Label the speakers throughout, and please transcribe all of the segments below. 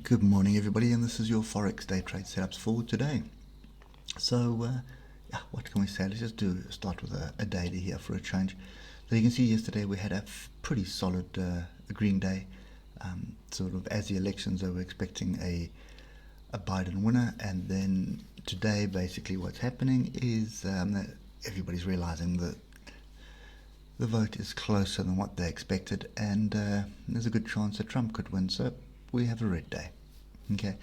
Speaker 1: Good morning, everybody, and this is your Forex Day trade setups for today. So, yeah, what can we say? Let's just start with a daily here for a change. So you can see yesterday we had a pretty solid green day, sort of as the elections. They were expecting a Biden winner, and then today, basically, what's happening is that everybody's realizing that the vote is closer than what they expected, and there's a good chance that Trump could win. So we have a red day. Okay,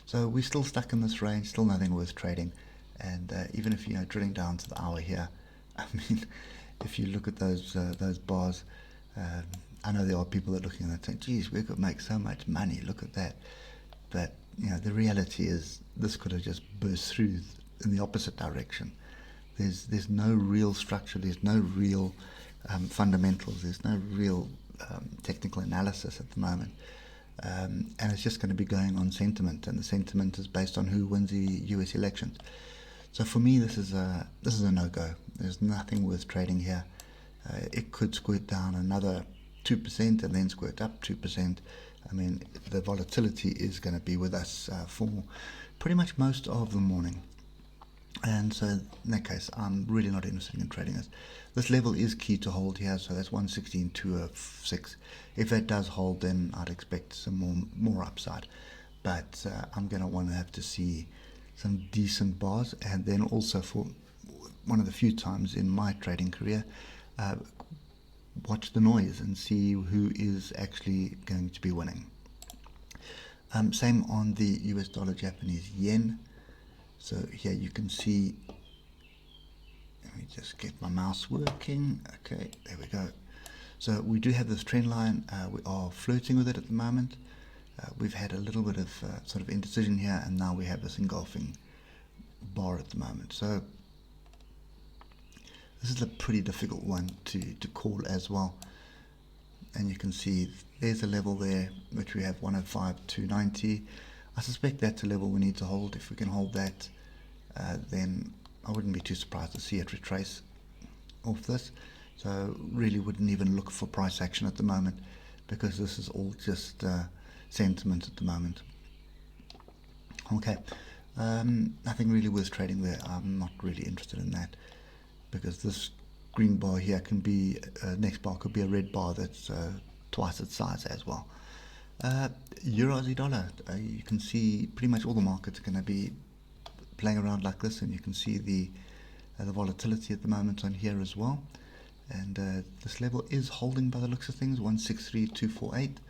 Speaker 1: so we're still stuck in this range, still nothing worth trading. And even if you're drilling down to the hour here, I mean, if you look at those bars, I know there are people that are looking at that saying, "Geez, we could make so much money. Look at that." But the reality is this could have just burst through in the opposite direction. There's no real structure. There's no real fundamentals. There's no real technical analysis at the moment. And it's just going to be going on sentiment, and the sentiment is based on who wins the US elections. So for me, this is a no-go. There's nothing worth trading here. It could squirt down another 2% and then squirt up 2%. I mean, the volatility is going to be with us for pretty much most of the morning. And so in that case, I'm really not interested in trading this. This level is key to hold here, so that's 116.206. If that does hold, then I'd expect some more upside. But I'm going to want to have to see some decent bars, and then also for one of the few times in my trading career, watch the noise and see who is actually going to be winning. Same on the US dollar, Japanese yen. So here you can see, let me just get my mouse working. Okay, there we go. So we do have this trend line. We are flirting with it at the moment. We've had a little bit of sort of indecision here, and now we have this engulfing bar at the moment. So this is a pretty difficult one to call as well. And you can see there's a level there, which we have 105.290. I suspect that's a level we need to hold. If we can hold that, then I wouldn't be too surprised to see it retrace off this. So really wouldn't even look for price action at the moment, because this is all just sentiment at the moment. Okay, nothing really worth trading there. I'm not really interested in that, because this green bar here can be, next bar could be a red bar that's twice its size as well. Euro Aussie dollar, you can see pretty much all the markets are going to be playing around like this, and you can see the volatility at the moment on here as well. And this level is holding by the looks of things, 163.248.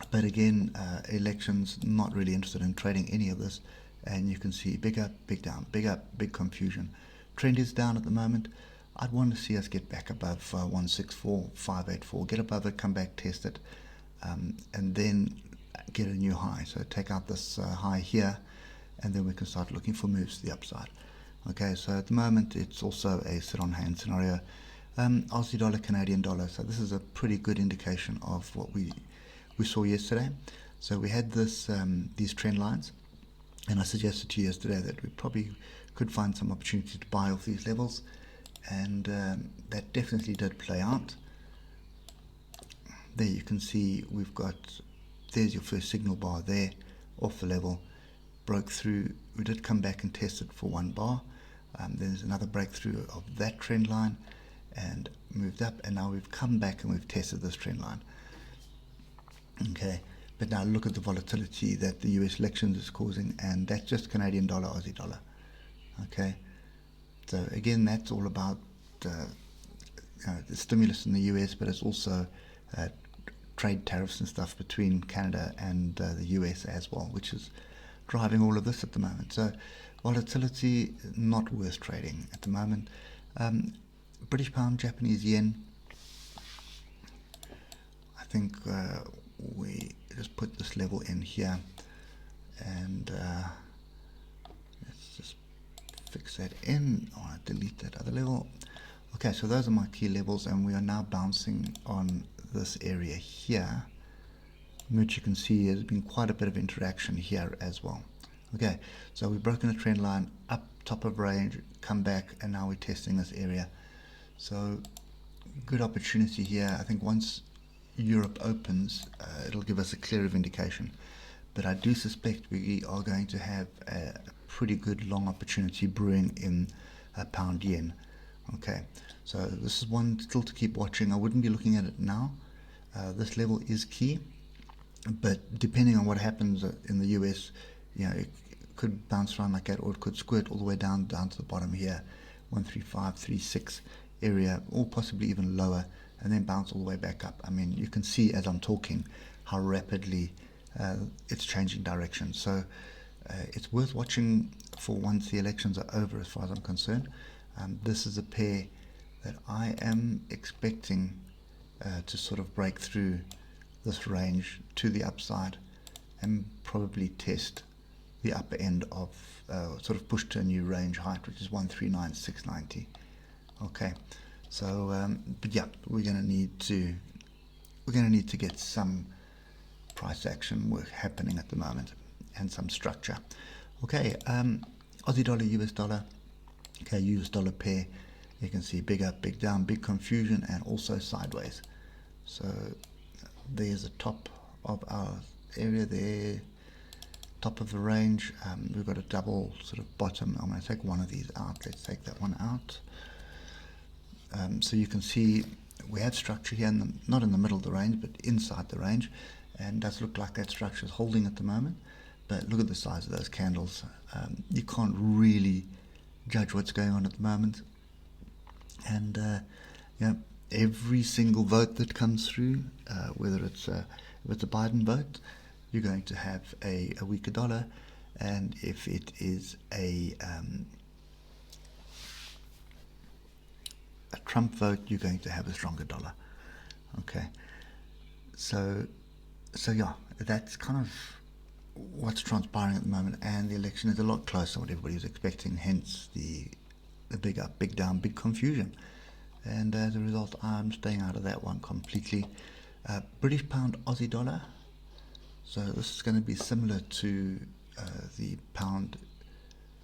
Speaker 1: But again, elections, not really interested in trading any of this. And you can see big up, big down, big up, big confusion. Trend is down at the moment. I'd want to see us get back above 164.584, get above it, come back, test it, and then get a new high. So take out this high here, and then we can start looking for moves to the upside. Okay, so at the moment it's also a sit on hand scenario. Aussie dollar, Canadian dollar. So this is a pretty good indication of what we saw yesterday. So we had these trend lines, and I suggested to you yesterday that we probably could find some opportunity to buy off these levels, and that definitely did play out. There you can see there's your first signal bar there off the level, broke through. We did come back and test it for one bar. There's another breakthrough of that trend line and moved up, and now we've come back and we've tested this trend line. Okay, but now look at the volatility that the US elections is causing, and that's just Canadian dollar, Aussie dollar. Okay, so again, that's all about the stimulus in the US, but it's also trade tariffs and stuff between Canada and the US as well, which is driving all of this at the moment. So volatility, not worth trading at the moment. British pound, Japanese yen, I think we just put this level in here, and let's just fix that in. I want to delete that other level. Okay, so those are my key levels, and we are now bouncing on this area here, which you can see has been quite a bit of interaction here as well. Okay, so we've broken a trend line up top of range, come back, and now we're testing this area. So good opportunity here. I think once Europe opens, it'll give us a clearer indication. But I do suspect we are going to have a pretty good long opportunity brewing in pound yen. Okay, so this is one still to keep watching. I wouldn't be looking at it now. This level is key, but depending on what happens in the US, it could bounce around like that, or it could squirt all the way down to the bottom here, 13536 area, or possibly even lower, and then bounce all the way back up. I mean, you can see as I'm talking how rapidly it's changing direction. So it's worth watching for once the elections are over, as far as I'm concerned. This is a pair that I am expecting to sort of break through this range to the upside and probably test the upper end of sort of push to a new range height, which is 139,690. Okay, so but yeah, we're going to need to get some price action work happening at the moment and some structure. Okay, Aussie dollar, US dollar. Okay, US dollar pair. You can see big up, big down, big confusion, and also sideways. So there's the top of our area there, top of the range. We've got a double sort of bottom. I'm going to take one of these out. Let's take that one out. So you can see we have structure here, not in the middle of the range, but inside the range, and it does look like that structure is holding at the moment. But look at the size of those candles. You can't really judge what's going on at the moment. And every single vote that comes through, whether it's a Biden vote, you're going to have a weaker dollar, and if it is a Trump vote, you're going to have a stronger dollar. Okay, so yeah, that's kind of what's transpiring at the moment, and the election is a lot closer than what everybody was expecting, hence the big up, big down, big confusion. And as a result, I'm staying out of that one completely. British pound, Aussie dollar. So this is going to be similar to the pound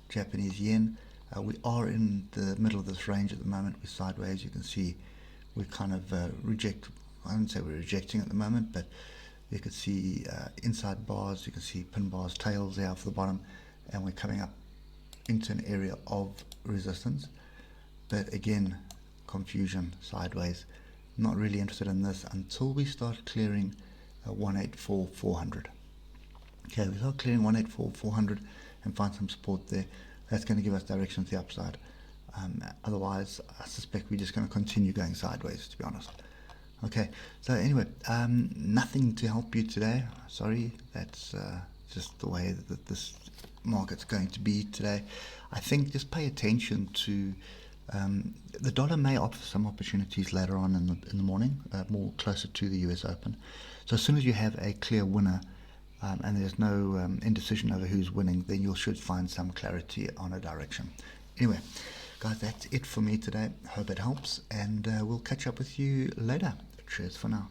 Speaker 1: Japanese yen. We are in the middle of this range at the moment. We're sideways. You can see we kind of I wouldn't say we're rejecting at the moment, but you can see inside bars, you can see pin bars, tails there for the bottom, and we're coming up into an area of resistance. But again, confusion, sideways. Not really interested in this until we start clearing 184,400. Okay, we start clearing 184,400 and find some support there. That's going to give us direction to the upside. Otherwise, I suspect we're just going to continue going sideways, to be honest. Okay, so anyway, nothing to help you today. Sorry, that's just the way that this market's going to be today. I think just pay attention to the dollar may offer some opportunities later on in the morning, more closer to the US Open. So as soon as you have a clear winner and there's no indecision over who's winning, then you should find some clarity on a direction. Anyway, guys, that's it for me today. Hope it helps, and we'll catch up with you later. Cheers for now.